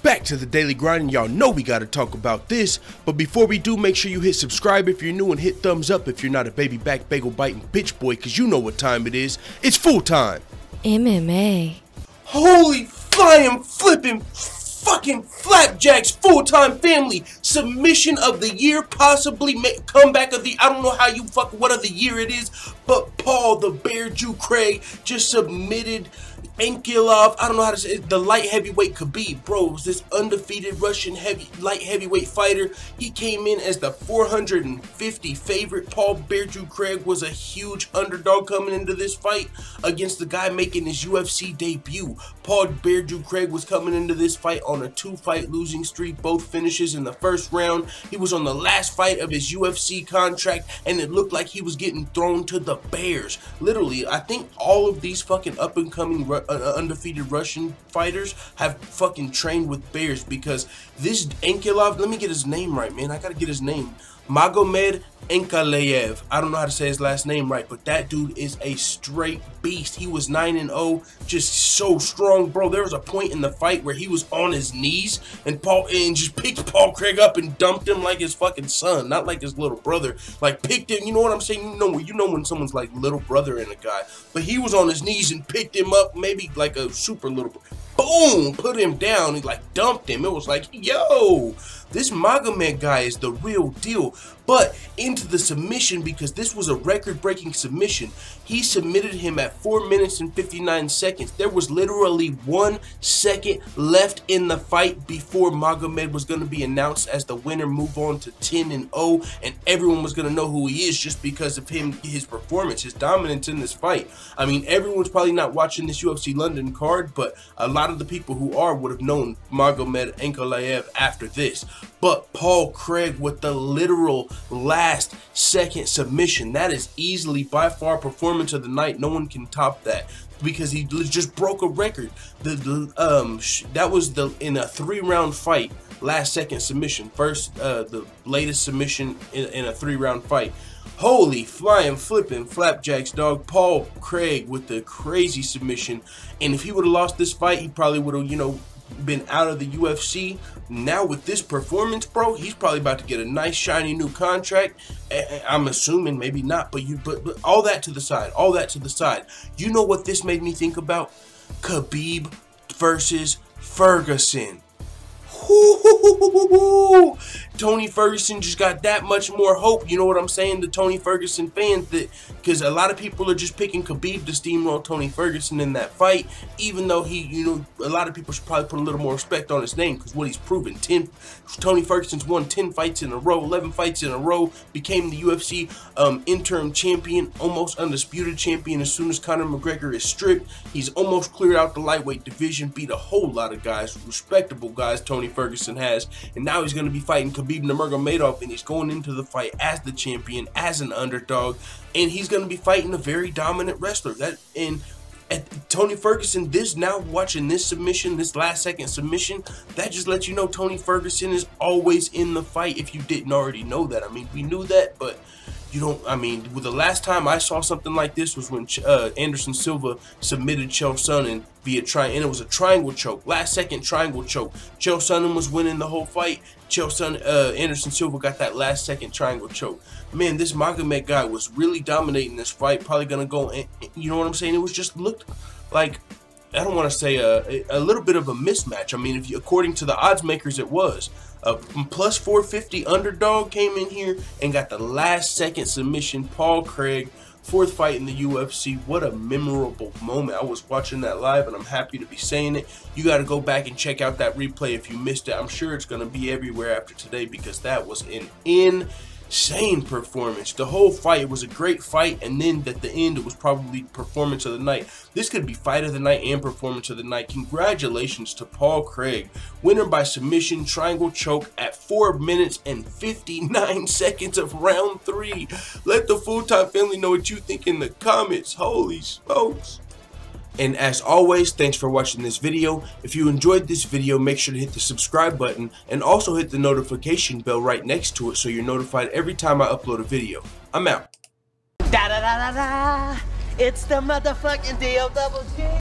Back to the daily grind, and y'all know we gotta talk about this. But before we do, make sure you hit subscribe if you're new and hit thumbs up if you're not a baby back bagel biting bitch boy, cause you know what time it is. It's full time. MMA. Holy flying flipping fucking flapjacks, full-time family, submission of the year, possibly comeback of the, I don't know how you what of the year it is, but Paul the Bear Jew Craig just submitted Ankilov, I don't know how to say it, the light heavyweight Khabib. Bro, it was this undefeated Russian light heavyweight fighter. He came in as the 450 favorite. Paul Bear Jew Craig was a huge underdog coming into this fight against the guy making his UFC debut. Paul Bear Jew Craig was coming into this fight on a 2-fight losing streak, both finishes in the first round. He was on the last fight of his UFC contract, and it looked like he was getting thrown to the Bears. Literally, I think all of these fucking up-and-coming undefeated Russian fighters have fucking trained with Bears, because this Ankilov, let me get his name right, man. I gotta get his name. Magomed Ankalaev. I don't know how to say his last name right, but that dude is a straight beast. He was 9-0, just so strong, bro. There was a point in the fight where he was on his knees and just picked Paul Craig up and dumped him like his fucking son, not like his little brother. Like picked him, you know what I'm saying? You know when someone's like little brother in a guy. But he was on his knees and picked him up, maybe like a super little brother. Boom, put him down. He like dumped him. It was like, yo, this Magomed guy is the real deal. But into the submission, because this was a record-breaking submission. He submitted him at 4 minutes and 59 seconds. There was literally 1 second left in the fight before Magomed was going to be announced as the winner, move on to 10-0, and everyone was going to know who he is just because of his performance, his dominance in this fight. I mean, everyone's probably not watching this UFC London card, but a lot of the people who are would have known Magomed Ankalaev after this. But Paul Craig with the literal last second submission, that is easily by far performance of the night. No one can top that, because he just broke a record. That was in a 3-round fight, last second submission, first the latest submission in a 3-round fight. Holy flying flipping flapjacks, dog. Paul Craig with the crazy submission. And if he would have lost this fight, he probably would have, you know, been out of the UFC. Now with this performance, bro, he's probably about to get a nice shiny new contract. I'm assuming, maybe not, but all that to the side, you know what this made me think about? Khabib versus Ferguson. Tony Ferguson just got that much more hope. You know what I'm saying? The Tony Ferguson fans, that because a lot of people are just picking Khabib to steamroll Tony Ferguson in that fight, even though he, you know, a lot of people should probably put a little more respect on his name, because what he's proven. Tony Ferguson's won 10 fights in a row, 11 fights in a row, became the UFC interim champion, almost undisputed champion as soon as Conor McGregor is stripped. He's almost cleared out the lightweight division, beat a whole lot of guys, respectable guys Tony Ferguson has, and now he's going to be fighting Khabib Nurmagomedov, and he's going into the fight as the champion, as an underdog, and he's going to be fighting a very dominant wrestler. Tony Ferguson, now watching this submission, this last second submission, that just lets you know Tony Ferguson is always in the fight, if you didn't already know that. I mean, we knew that, but you don't, I mean, the last time I saw something like this was when Anderson Silva submitted Chael Sonnen via and it was a triangle choke, last second triangle choke. Chael Sonnen was winning the whole fight. Anderson Silva got that last second triangle choke. Man, this Magomed guy was really dominating this fight. Probably gonna go, you know what I'm saying? It was just looked like, I don't want to say a little bit of a mismatch. I mean, if you, according to the odds makers, it was a plus 450 underdog came in here and got the last second submission. Paul Craig, 4th fight in the UFC. What a memorable moment. I was watching that live, and I'm happy to be saying it. You got to go back and check out that replay if you missed it. I'm sure it's going to be everywhere after today, because that was an insane performance. The whole fight was a great fight, and then at the end it was probably performance of the night. This could be fight of the night and performance of the night. Congratulations to Paul Craig, winner by submission triangle choke at 4 minutes and 59 seconds of round 3. Let the full-time family know what you think in the comments. Holy smokes. And as always, thanks for watching this video. If you enjoyed this video, make sure to hit the subscribe button and also hit the notification bell right next to it so you're notified every time I upload a video. I'm out. Da da da da da. It's the motherfucking DOG.